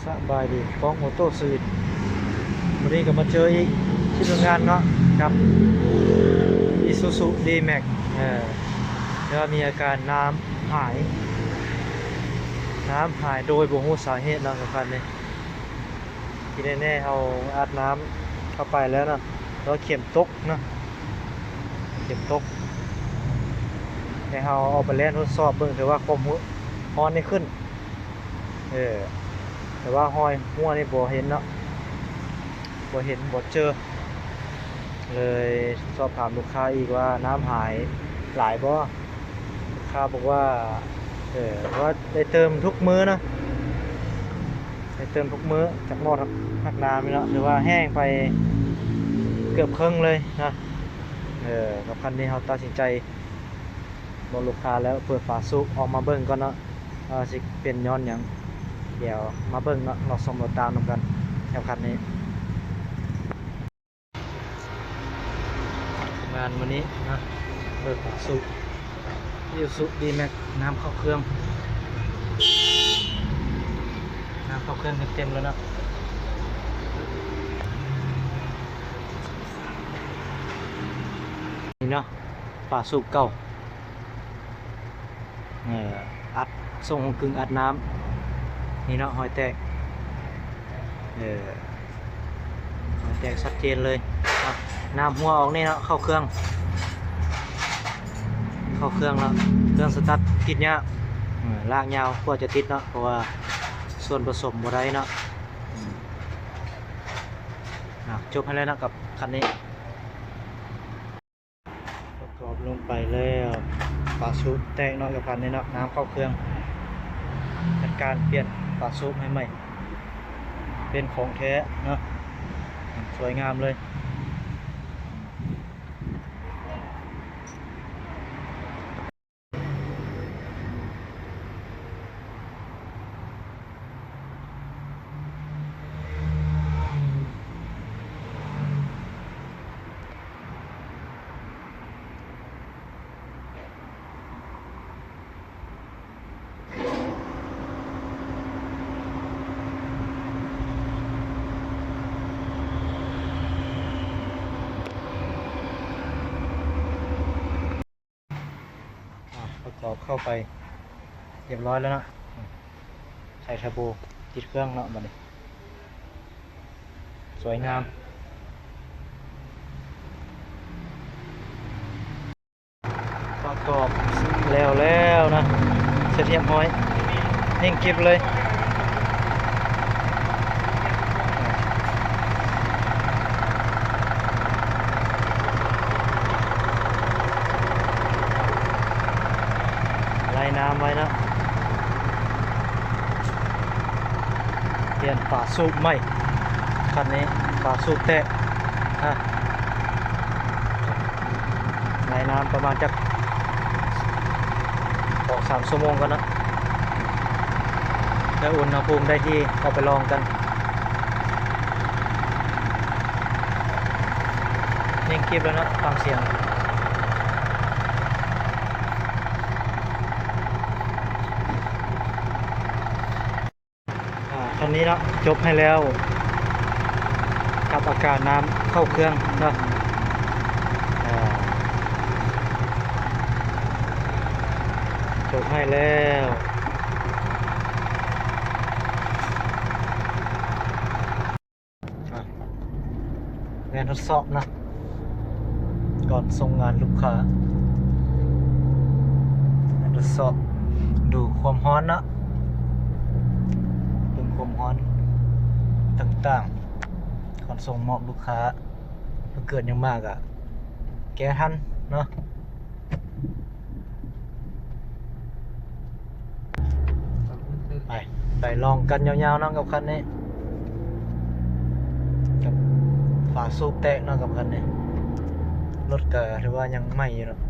สบายดีฟ้องโอโต้สวิตวันนี้ก็มาเจออีกที่โรงงานเนาะครับ Isuzu D-Max แล้วมีอาการน้ำหายโดยบ่ฮู้สาเหตุเนาะสำคัญเลยที่แน่ๆเอาอัดน้ำเข้าไปแล้วเนาะแล้วเข็มตกเนาะเข็มตกให้เราเอาไปเล่นทดสอบเบิ่งถือว่าความร้อนนี่ขึ้นแต่ว่าห้อยหัวนี่บ่เห็นเนาะบ่เจอเลยสอบถามลูกค้าอีกว่าน้ำหายหลายบ่ลูกค้าบอกว่าว่าได้เติมทุกมื้อนะได้เติมทุกมื้อจากหม้อทักน้ำนี่เนาะหรือว่าแห้งไปเกือบครึ่งเลยนะกับคันนี้เราตัดสินใจบอกลูกค้าแล้วเปิดฝาสูบออกมาเบิ่งก่อนเนาะสิเป็นย้อนหยังเดี๋ยวมาเบิ่งเนาะเราส่งรถตามกันแถวคันนี้งานวันนี้นะเปิดฝาสูบIsuzu D-Max น้ำเข้าเครื่องเต็มแล้วนะนี่เนาะฝาสูบเก่าอัดส่งกึ่งอัดน้ำนี่เนาะหอยแตกหอยแตกชัดเจนเลยน้ำหัวออกนี่เนาะเข้าเครื่องแล้วเครื่องสตาร์ทติดยากลากยาวกว่าจะติดเนาะเพราะว่าส่วนผสมบ่ได้เนาะจบให้แล้วนะกับคันนี้ประกอบลงไปแล้วฝาสูบแตกเนาะกับคันนี้เนาะน้ำเข้าเครื่องจัดการเปลี่ยนฝาสูบให้ใหม่เป็นของแท้เนาะสวยงามเลยประกอบเข้าไปเรียบร้อยแล้วนะใส่เทอร์โบติดเครื่องเนาะบัดนี้สวยงามประกอบแล้วนะเสร็จเรียบร้อยนิ่งเก็บเลยน้ำไว้นะเปลี่ยนฝาสูบใหม่คันนี้ฝาสูบแตกในน้ำประมาณจะ2-3 ชั่วโมงกันนะแล้วอุณหภูมิได้ที่เอาไปลองกันนิ่งคลิปแล้วนะฟังเสียงคันนี้เนาะจบให้แล้วกับอาการน้ำเข้าเครื่องเนาะจบให้แล้วงานทดสอบนะก่อนส่งงานลูกค้างานทดสอบดูความร้อนนะความร้อนต่างๆก่อนส่งมอบลูกค้าถ้าเกิดยังมากอะแก้ทันเนาะไปลองกันยาวๆเนาะกับคันนี้กับฝาสูบแตกเนาะกับคันนี้รถก็ถือว่ายังใหม่อยู่เนาะ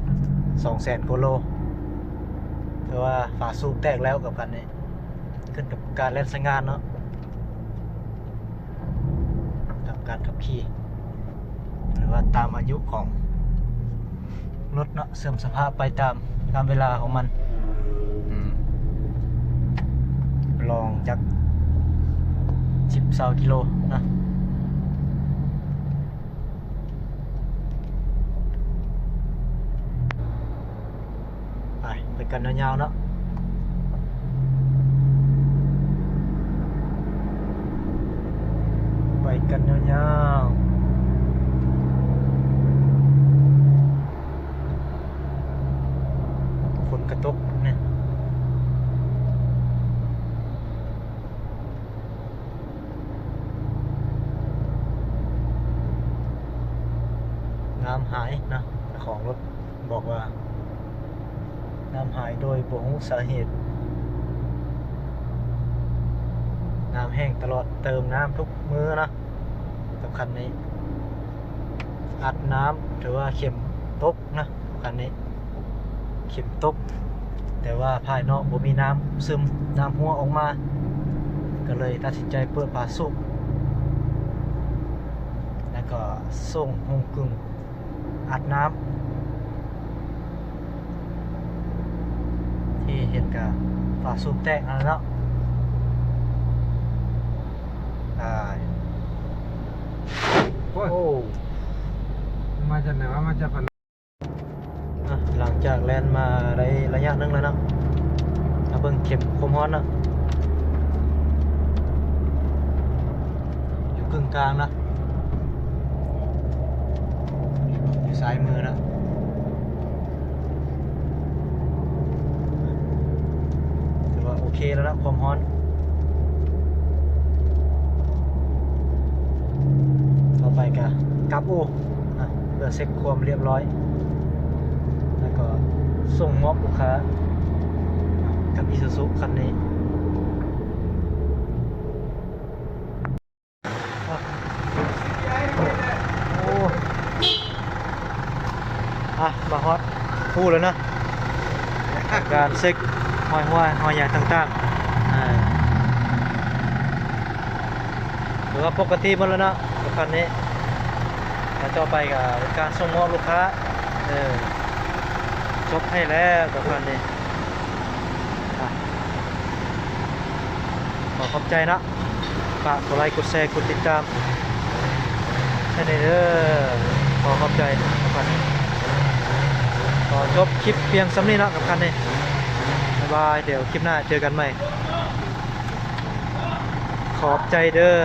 200,000 กว่าโลถือว่าฝาสูบแตกแล้วกับคันนี้ขึ้นกับการเล่นใช้งานเนาะตามการขับขี่หรือว่าตามอายุของรถเนาะเสื่อมสภาพไปตามเวลาของมันลองจาก 10-20 กิโลนะไปกันยาวๆเนาะไปกันยาวๆฝนกระตกเนี่ยน้ำหายนะของรถบอกว่าน้ำหายโดยบ่รู้สาเหตุน้ำแห้งตลอดเติมน้ำทุกมื้อนะสำคัญนี้อัดน้ำถือว่าเข็มตกนะสำคัญนี้เข็มตกแต่ว่าภายนอกบ่มีน้ำซึมน้ำหัวออกมาก็เลยตัดสินใจเปิดฝาสูบแล้วก็ส่งห้องกึ่งอัดน้ำที่เห็นกับฝาสูบแตกนั่นเนาะโอ้มาจากไหนวะมาจากพันหลังจากแลนมาได้ระยะนึงแล้วเนาะมาเบิ่งเข็มคมฮ้อนเนาะอยู่กึ่งกลางนะอยู่ซ้ายมือนะถือว่าโอเคแล้วนะความฮ้อนต่อไปกับโอเพื่อเช็คความเรียบร้อยแล้วก็ส่งมอบลูกค้ากับ Isuzu คันนี้โอ้มาฮอตพูดแล้วนะการเช็คหอยใหญ่ต่างๆหรือว่าปกติหมดแล้วนะกับคันนี้แล้วต่อไปกับการส่งมอบลูกค้าจบให้แล้วกับคันนี้ขอขอบใจนะฝากกดไลค์กดแชร์กดติดตามให้ในเด้อขอขอบใจกับคันนี้ขอจบคลิปเพียงสำนี้นะกับคันนี้บ๊ายบายเดี๋ยวคลิปหน้าเจอกันใหม่ขอบใจเด้อ